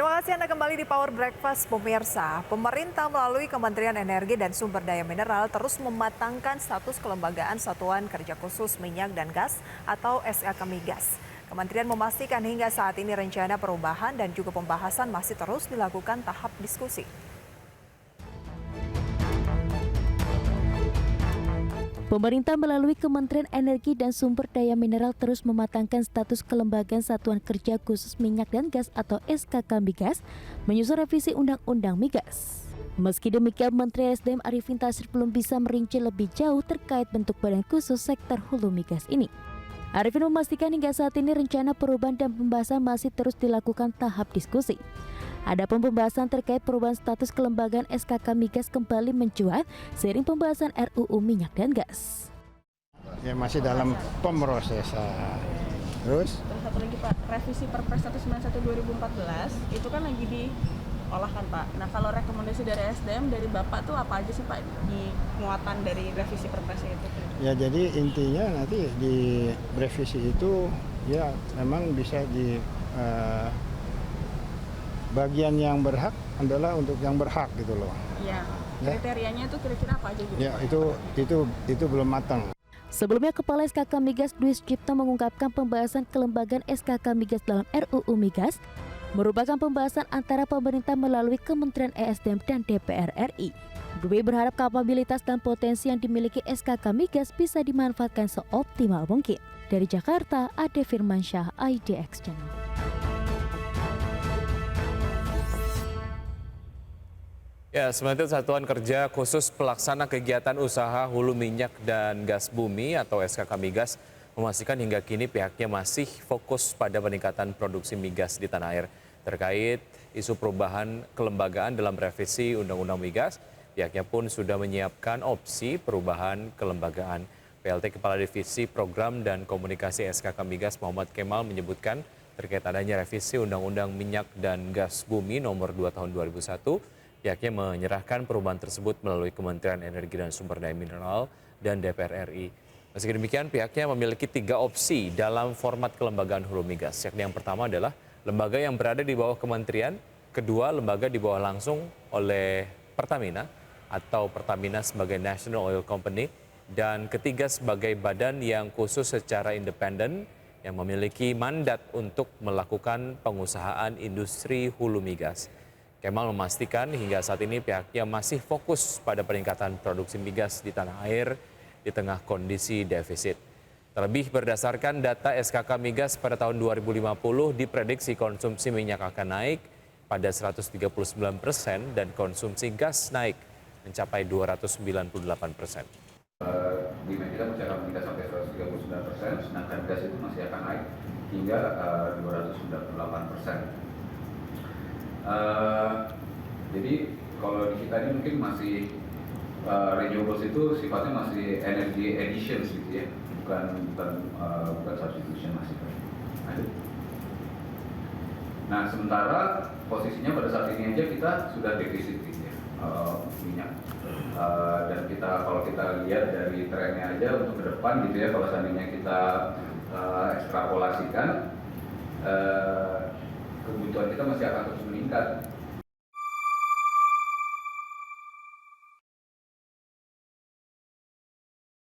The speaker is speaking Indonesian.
Terima kasih Anda kembali di Power Breakfast pemirsa. Pemerintah melalui Kementerian Energi dan Sumber Daya Mineral terus mematangkan status kelembagaan Satuan Kerja Khusus Minyak dan Gas atau SKK Migas. Kementerian memastikan hingga saat ini rencana perubahan dan juga pembahasan masih terus dilakukan tahap diskusi. Pemerintah melalui Kementerian Energi dan Sumber Daya Mineral terus mematangkan status kelembagaan Satuan Kerja Khusus Minyak dan Gas atau SKK Migas menyusul revisi Undang-Undang Migas. Meski demikian, Menteri SDM Arifin Tasrif belum bisa merinci lebih jauh terkait bentuk badan khusus sektor hulu migas ini. Arifin memastikan hingga saat ini rencana perubahan dan pembahasan masih terus dilakukan tahap diskusi. Adapun pembahasan terkait perubahan status kelembagaan SKK Migas kembali mencuat seiring pembahasan RUU Minyak dan Gas. Ya masih dalam pemrosesan. Terus satu lagi Pak, revisi Perpres 191/2014 itu kan lagi diolah kan Pak. Nah kalau rekomendasi dari SDM dari Bapak tuh apa aja sih Pak di muatan dari revisi Perpres itu? ya jadi intinya nanti di revisi itu ya memang bisa di bagian yang berhak adalah untuk yang berhak gitu loh. Iya. Ya. Kriterianya itu kira-kira apa aja gitu? Ya itu belum matang. Sebelumnya, Kepala SKK Migas Dwi Sucipto mengungkapkan pembahasan kelembagaan SKK Migas dalam RUU Migas merupakan pembahasan antara pemerintah melalui Kementerian ESDM dan DPR RI. Dwi berharap kapabilitas dan potensi yang dimiliki SKK Migas bisa dimanfaatkan seoptimal mungkin. Dari Jakarta, Ade Firmansyah, IDX Channel. Ya, sementara Satuan Kerja Khusus Pelaksana Kegiatan Usaha Hulu Minyak dan Gas Bumi atau SKK Migas memastikan hingga kini pihaknya masih fokus pada peningkatan produksi migas di tanah air. Terkait isu perubahan kelembagaan dalam revisi Undang-Undang Migas, pihaknya pun sudah menyiapkan opsi perubahan kelembagaan. PLT Kepala Divisi Program dan Komunikasi SKK Migas Muhammad Kemal menyebutkan terkait adanya revisi Undang-Undang Minyak dan Gas Bumi nomor 2 tahun 2001, pihaknya menyerahkan perubahan tersebut melalui Kementerian Energi dan Sumber Daya Mineral dan DPR RI. Meski demikian, pihaknya memiliki 3 opsi dalam format kelembagaan hulu migas. Yakni yang pertama adalah lembaga yang berada di bawah kementerian, kedua lembaga di bawah langsung oleh Pertamina atau Pertamina sebagai National Oil Company, dan ketiga sebagai badan yang khusus secara independen yang memiliki mandat untuk melakukan pengusahaan industri hulu migas. Kemal memastikan hingga saat ini pihaknya masih fokus pada peningkatan produksi migas di tanah air di tengah kondisi defisit. Terlebih berdasarkan data SKK Migas pada tahun 2050 diprediksi konsumsi minyak akan naik pada 139% dan konsumsi gas naik mencapai 298%. Di kita mencapai minyak sampai 139%, sedangkan gas itu masih akan naik hingga 298%. Jadi kalau di kita ini mungkin masih renewables itu sifatnya masih energy additions gitu ya, bukan substitution masih. Nah sementara posisinya pada saat ini aja kita sudah defisit gitu ya, minyak. Dan kalau kita lihat dari trennya aja untuk ke depan gitu ya, kalau seandainya kita ekstrapolasikan, kebutuhan kita masih akan terus meningkat.